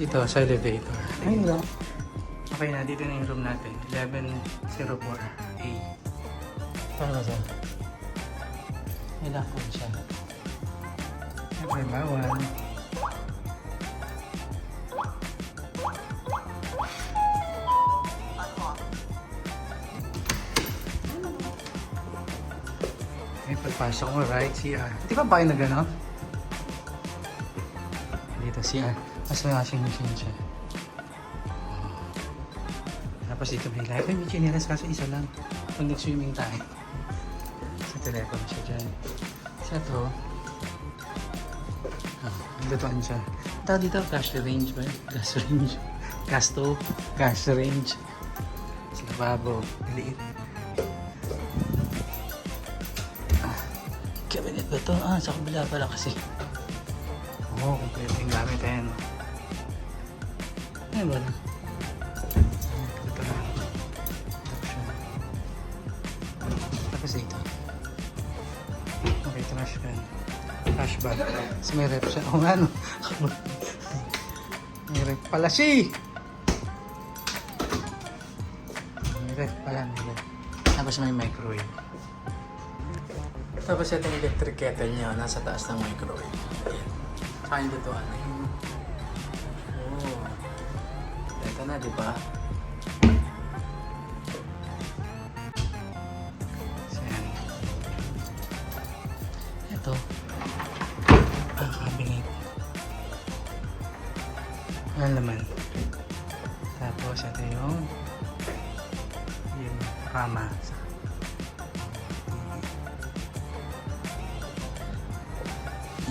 Ito, sa elevator. Ayun lang. Okay na, dito na yung room natin. 1104A. Paano ba siya? May lock po siya. Siyempre, bawal. Okay, pagpasok mo, right? CR. Di ba ba kayo na gano'n? Dito, CR. Mas may washing machine siya. Tapos dito may light. Ay, may chinelas kaso isa lang. Kung nag-swimming tayo. Sa telephone siya dyan. Sa to. Naglutuan siya. Tawag dito, gas range ba? Gas range. Gas stove. Gas range. Sa lababo. Maliit. Cabinet ba ito? Sa kabila pala kasi. Oo, kompleto yung gamit. Ayan. Ayan ba na? Ito na. Tapos dito. Okay, trash can. Trash bag. Kasi may rep siya. O nga no? May rep pala siya. May rep pala. May rep. Tapos may microwave. Tapos ito yung electric kettle niya. Nasa taas ng microwave. Ayan. Saka yung lutuan. Oh. Ito na, di ba? So, yan. Ito. Ang cabinet. Ang laman. Tapos ito yung kama.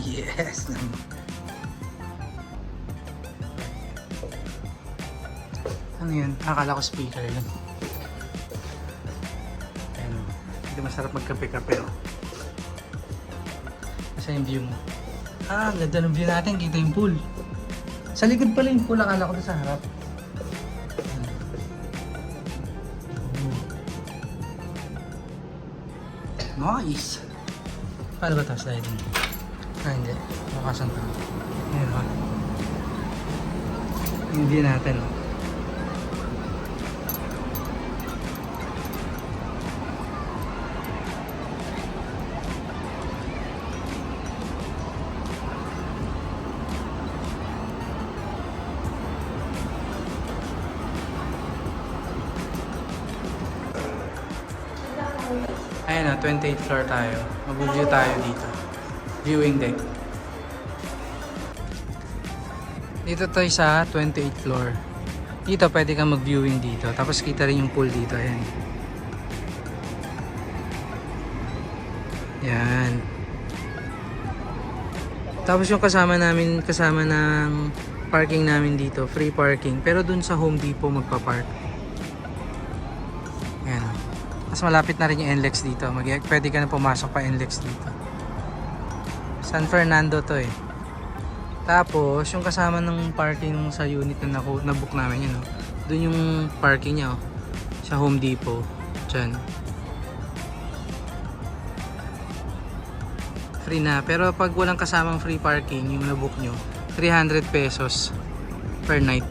Yes naman. Ano yun? Akala ko speaker yun. Ayan. Hindi masarap magkape-kape oh. Kasi yung view mo. Ang ganda ng view natin. Kita yung pool. Sa likod pala yung pool. Akala ko doon sa harap. Nice! Paano ba ito? Sliding? Hindi. Makasan ito. Ayan o. Yung view natin o. Ayan o, 28th floor tayo. Mag-view tayo dito. Viewing deck. Dito tayo sa 28th floor. Dito pwede kang mag-viewing dito. Tapos kita rin yung pool dito. Ayan. Yan. Tapos yung kasama ng parking namin dito. Free parking. Pero dun sa Home Depot magpa-park. Ayan. Mas malapit na rin yung NLEX dito. Pwede ka na pumasok pa NLEX dito. San Fernando to eh. Tapos, yung kasama ng parking sa unit na na-book namin yun, oh. Doon yung parking niya, oh. Sa Home Depot. Diyan. Free na. Pero pag walang kasamang free parking, yung na-book nyo, 300 pesos per night.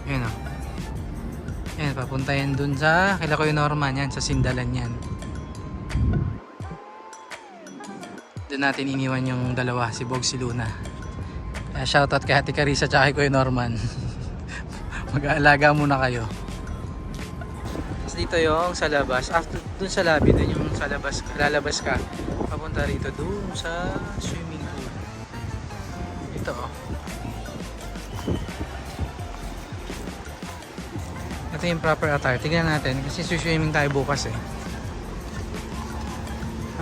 Ayan, oh. Ayan, papunta yan dun sa Kilakoy Norman yan, sa Sindalan yan. Doon natin iniwan yung dalawa, si Bog, si Luna. Shoutout kay Ate Carissa at kay Kuya Norman. Mag-aalaga muna kayo. Tapos dito yung sa labas. After dun sa lobby, dun yung sa labas, lalabas ka. Papunta rito dun sa swimming pool. Ito oh. Ito yung proper attire. Tignan natin kasi swimming tayo bukas eh.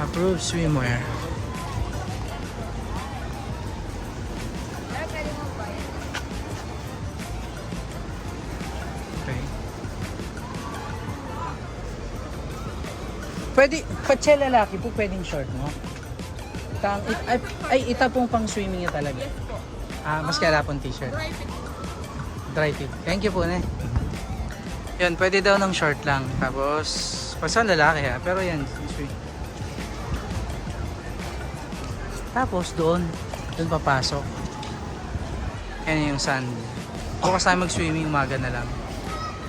Approved swimwear. Pwede, pati lalaki po, pwedeng short, no? Itapong pang swimming niya talaga. Mas kaya pong t-shirt. Dry fit. Thank you po, ne. Yan, pwede daw ng short lang. Tapos, pasan lalaki ha. Pero yan, swim. Tapos doon, Doon papasok. Yan yung sand. Bukas tayo mag-swimming, umaga na lang.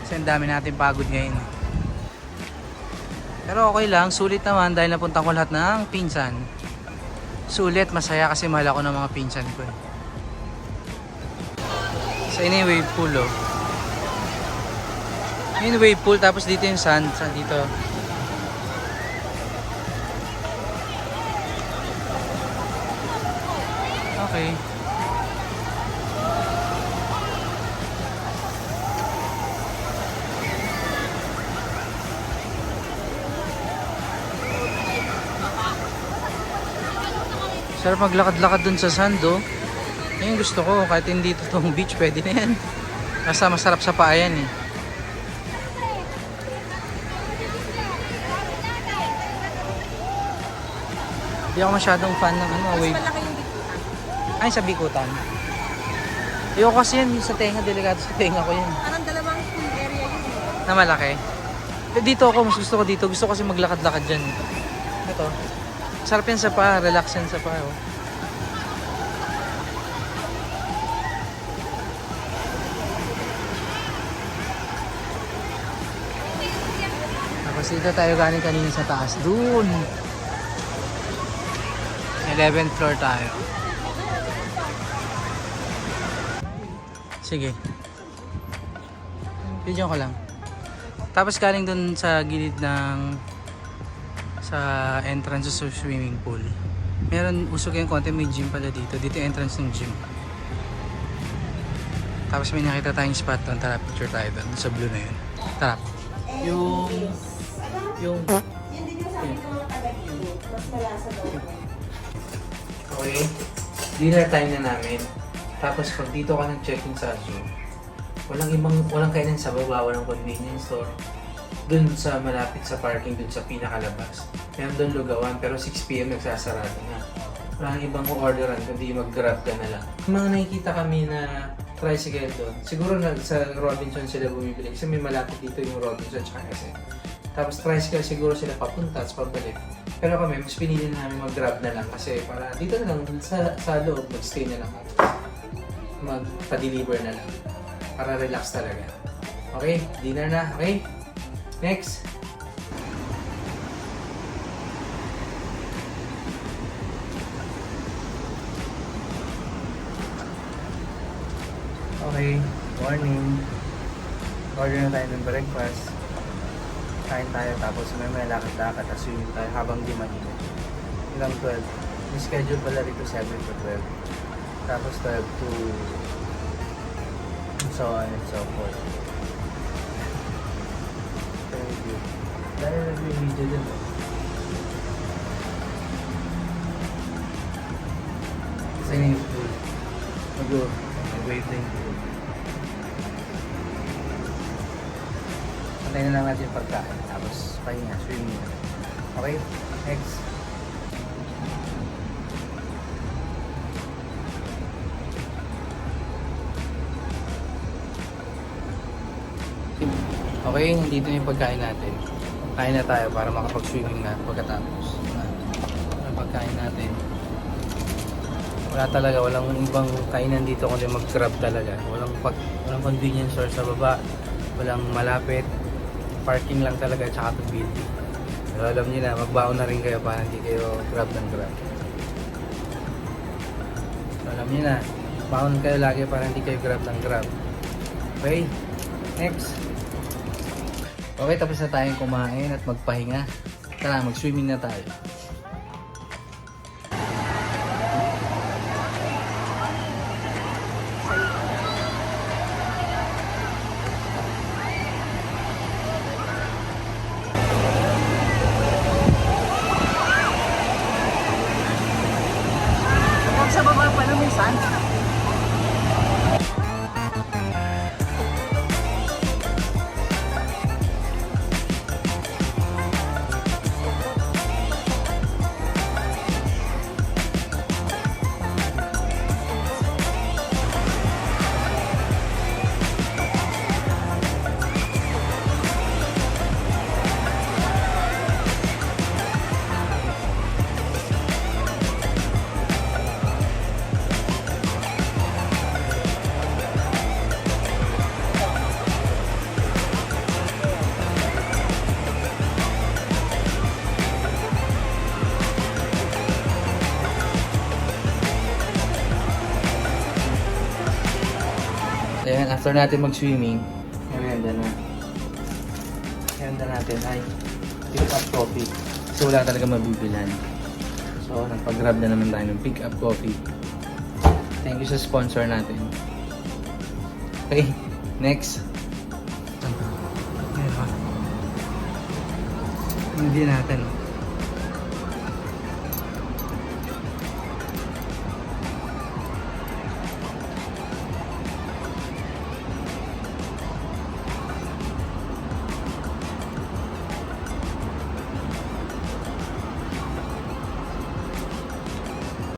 Kasi ang dami natin pagod ngayon. Pero okay lang, sulit naman dahil napunta ko lahat ng pinsan. Sulit, masaya kasi mahal ako ng mga pinsan ko. So yun yung wave pool oh. Yun yung wave pool, tapos dito yung sand dito. Okay. Sarap maglakad-lakad dun sa sand oh. Yan yung gusto ko, kahit hindi totoong beach, pwede na yan. Basta masarap sa paa yan eh. Hindi ako masyadong fan ng ano, wave. Ay, sa bikutan. Ayoko kasi yan, sa tenga, delikado sa tenga ko yan. Parang dalawang area yun. Na malaki. Dito ako, mas gusto ko dito. Gusto ko kasi maglakad-lakad dyan. Ito. Sarap yan sa pa, relax yan sa pa. Oh. Tapos dito tayo galing kanina sa taas. Doon. 11th floor tayo. Sige. Video ko lang. Tapos galing dun sa gilid ng sa entrance sa swimming pool. Meron usog yung konti, may gym pala dito. Dito yung entrance ng gym. Tapos may nakita tayong spot doon. Tara, picture tayo doon. Sa blue na yun. Tara. Yung okay. Dinner time na namin. Tapos pag dito ka nag-check-in sa zoo, walang kainan sa baba, walang convenience store. Dun sa malapit sa parking, dun sa pinakalabas. Meron dun lugawan, pero 6 PM nagsasarado na. Walang ibang orderan, kundi mag-grab ka na lang. Mga nakikita kami na tricycle doon. Siguro sa Robinson sila bumibili kasi may malapit dito yung Robinson tsaka SM. Tapos tricycle siguro sila papunta at pabalik. Pero kami, mas pinili na namin mag-grab na lang kasi para dito na lang sa loob, mag-stay na lang kami. Magpa-deliver na lang. Para relax talaga. Okay, dinner na. Okay? Next. Okay, morning. Order na tayo ng breakfast. Kain tayo tapos may lakad-lakad at swimming tayo habang di mainit. Hanggang 12. May schedule pala rito 7 to 12. Tapos 12 to so on and so forth. Very good. Dahil nag-video din eh. Kasi na yung pool. Mag-wave na yung pool. Antayin na lang natin yung pagkain. Tapos pahinga, swimming na. Okay? Next. Okay, nandito na yung pagkain natin. Kain na tayo para makapag-swimming na pagkatapos. Ang pagkain natin. Wala talaga, walang ibang kainan dito kundi mag-grab talaga. Walang convenience store sa baba. Walang malapit. Parking lang talaga tsaka to building. So alam niyo na, magbaon na rin kayo para hindi kayo grab ng grab. So alam niyo na, baon kayo lagi para hindi kayo grab ng grab. Okay, next. Okay, tapos na tayong kumain at magpahinga. Tara, mag-swimming na tayo. Sa baba pa na may sand. Ayan, after natin mag-swimming, merienda na. Merienda natin ay pick up coffee. Kasi wala talaga mabibilan. So, nagpag-grab na naman tayo ng pick up coffee. Thank you sa sponsor natin. Okay, next. Ayan, hindi natin.